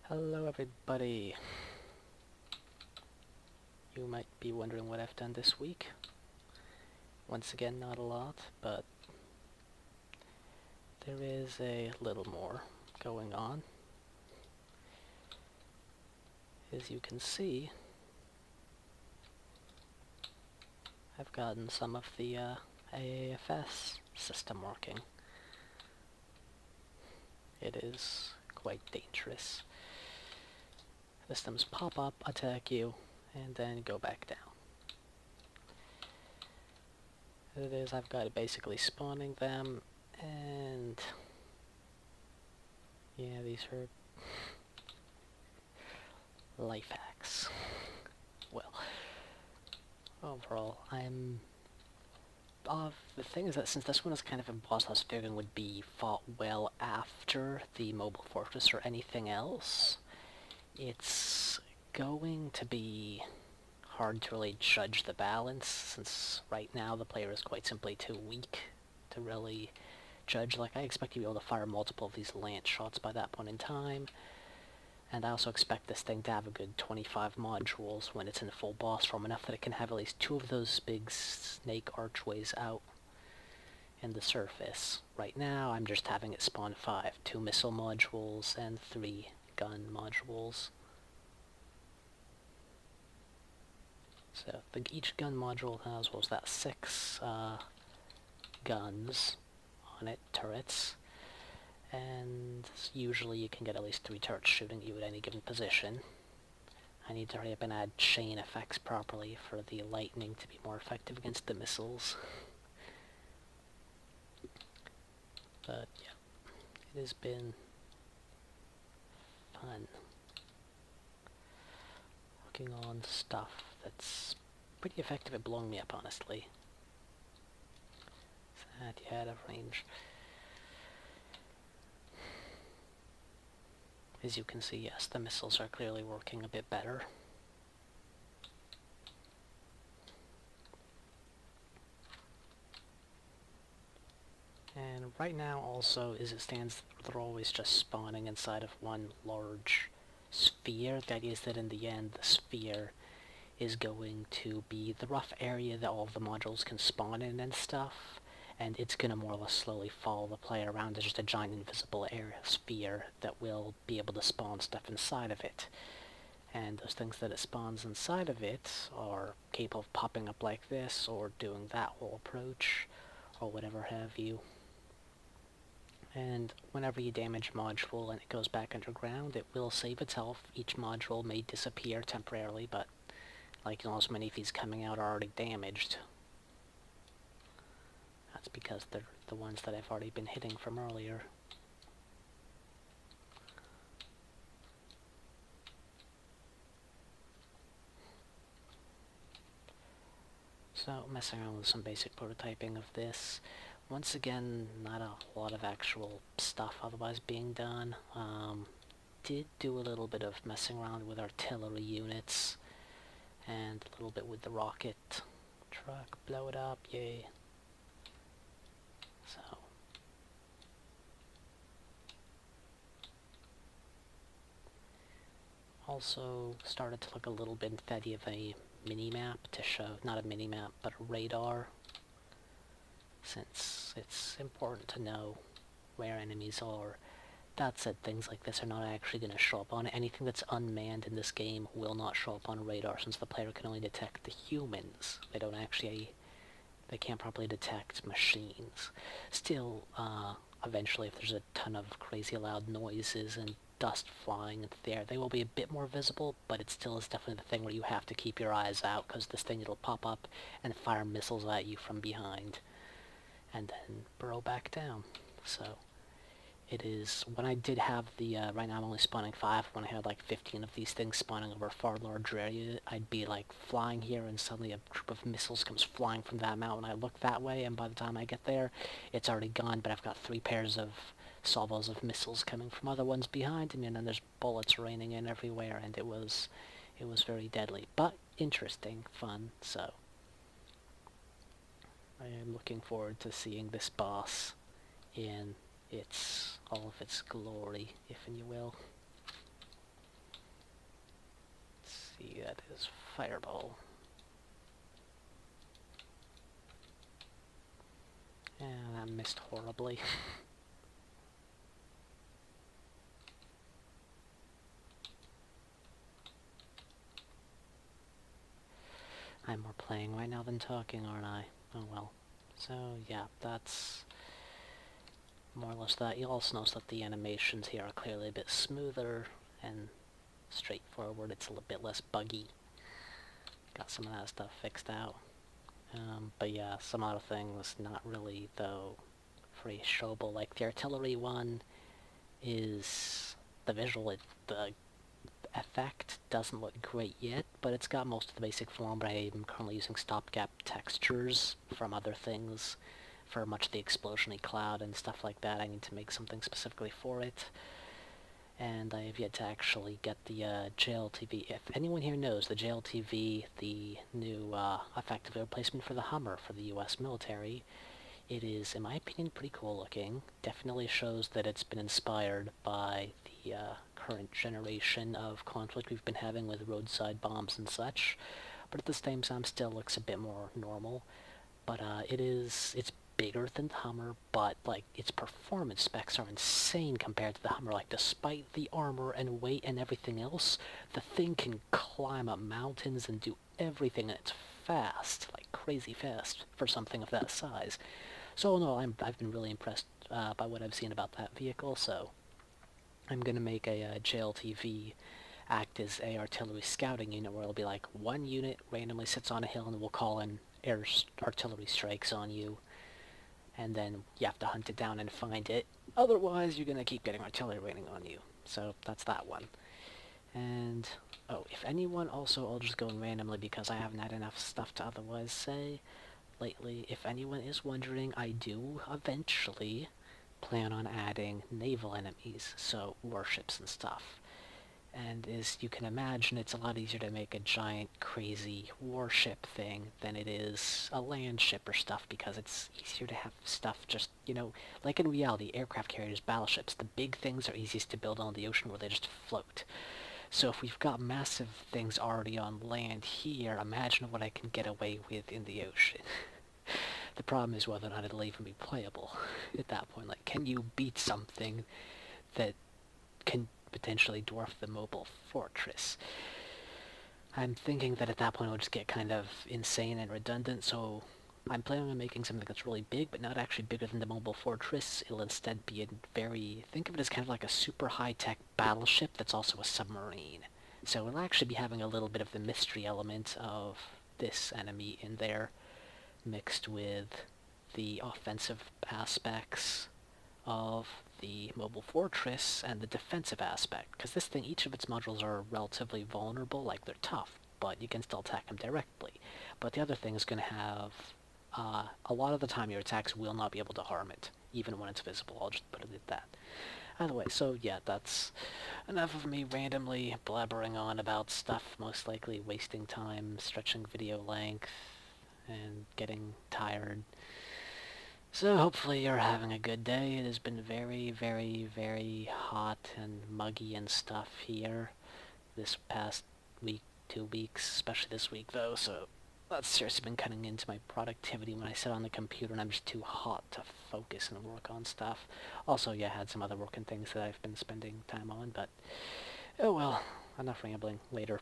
Hello everybody. You might be wondering what I've done this week. Once again, not a lot, but there is a little more going on. As you can see, I've gotten some of the AAFS system working. It is quite dangerous. Systems pop up, attack you, and then go back down. It is, I've got it basically spawning them, and yeah, these are life hacks. Well, overall, the thing is that since this one is kind of a boss, I was figuring would be fought well after the Mobile Fortress or anything else, it's going to be hard to really judge the balance, since right now the player is quite simply too weak to really judge. Like, I expect you to be able to fire multiple of these lance shots by that point in time, and I also expect this thing to have a good 25 modules when it's in full boss form, enough that it can have at least 2 of those big snake archways out in the surface. Right now, I'm just having it spawn 5, 2 missile modules and 3 gun modules. So each gun module has, what was that, 6 guns on it, turrets, and usually you can get at least 3 turrets shooting at you at any given position. I need to hurry up and add chain effects properly for the lightning to be more effective against the missiles. But yeah, it has been fun working on stuff that's pretty effective at blowing me up, honestly. That, yeah, out of range. As you can see, yes, the missiles are clearly working a bit better. And right now also, as it stands, they're always just spawning inside of one large sphere. The idea is that in the end, the sphere is going to be the rough area that all of the modules can spawn in and stuff, and it's going to more or less slowly follow the player around as just a giant invisible area sphere that will be able to spawn stuff inside of it. And those things that it spawns inside of it are capable of popping up like this, or doing that whole approach, or whatever have you. And whenever you damage a module and it goes back underground, it will save itself. Each module may disappear temporarily, but like, you know, so many of these coming out are already damaged. That's because they're the ones that I've already been hitting from earlier. So, messing around with some basic prototyping of this. Once again, not a lot of actual stuff otherwise being done. Did do a little bit of messing around with artillery units, and a little bit with the rocket truck. Blow it up, yay. So, also started to look a little bit at the idea of a mini-map to show, not a mini-map, but a radar, since it's important to know where enemies are. That said, things like this are not actually going to show up on it. Anything that's unmanned in this game will not show up on radar, since the player can only detect the humans. They can't properly detect machines. Still, eventually, if there's a ton of crazy loud noises and dust flying into the air, they will be a bit more visible, but it still is definitely the thing where you have to keep your eyes out, because this thing, it'll pop up and fire missiles at you from behind, and then burrow back down. So, it is, when I did have the, right now I'm only spawning 5, when I had like 15 of these things spawning over a far larger area, I'd be like flying here and suddenly a group of missiles comes flying from that mountain. I look that way, and by the time I get there, it's already gone, but I've got 3 pairs of salvos of missiles coming from other ones behind me, and then there's bullets raining in everywhere, and it was very deadly, but interesting, fun. So I am looking forward to seeing this boss in all of its glory, if you will. fireball. Yeah, that missed horribly. I'm more playing right now than talking, aren't I? Oh well. So, yeah, that's more or less that. You'll also notice that the animations here are clearly a bit smoother and straightforward. It's a little bit less buggy. Got some of that stuff fixed out. But yeah, some other things not really, though, very showable. Like the artillery one is the the effect doesn't look great yet, but it's got most of the basic form. But I am currently using stopgap textures from other things for much of the explosion-y cloud and stuff like that. I need to make something specifically for it. And I have yet to actually get the JLTV. If anyone here knows, the JLTV, the new effective replacement for the Hummer for the US military, it is, in my opinion, pretty cool looking. Definitely shows that it's been inspired by the current generation of conflict we've been having with roadside bombs and such, but at the same time still looks a bit more normal. But it's bigger than the Hummer, but like its performance specs are insane compared to the Hummer. Like despite the armor and weight and everything else, the thing can climb up mountains and do everything, and it's fast, like crazy fast for something of that size. So no, I've been really impressed by what I've seen about that vehicle. So I'm gonna make a JLTV act as a artillery scouting unit, where it'll be like one unit randomly sits on a hill and will call in artillery strikes on you, and then you have to hunt it down and find it. Otherwise, you're gonna keep getting artillery raining on you. So that's that one. And oh, if anyone also, I'll just go in randomly because I haven't had enough stuff to otherwise say lately. If anyone is wondering, I do eventually plan on adding naval enemies, so warships and stuff. And as you can imagine, it's a lot easier to make a giant, crazy warship thing than it is a land ship or stuff, because it's easier to have stuff just, like in reality, aircraft carriers, battleships, the big things are easiest to build on the ocean where they just float. So if we've got massive things already on land here, imagine what I can get away with in the ocean. The problem is whether or not it'll even be playable at that point. Like, can you beat something that can potentially dwarf the mobile fortress? I'm thinking that at that point it'll just get kind of insane and redundant, so I'm planning on making something that's really big, but not actually bigger than the mobile fortress. It'll instead be think of it as kind of like a super high-tech battleship that's also a submarine. So it'll actually be having a little bit of the mystery element of this enemy in there, mixed with the offensive aspects of the mobile fortress and the defensive aspect. Because this thing, each of its modules are relatively vulnerable, like they're tough, but you can still attack them directly. But the other thing is going to have, a lot of the time your attacks will not be able to harm it, even when it's visible. I'll just put it at that. Either way, so yeah, that's enough of me randomly blabbering on about stuff, most likely wasting time, stretching video length, and getting tired. So hopefully you're having a good day. It has been very, very, very hot and muggy and stuff here this past week, 2 weeks, especially this week though, so that's seriously been cutting into my productivity when I sit on the computer and I'm just too hot to focus and work on stuff. Also, yeah, I had some other working things that I've been spending time on, but oh well, enough rambling. Later.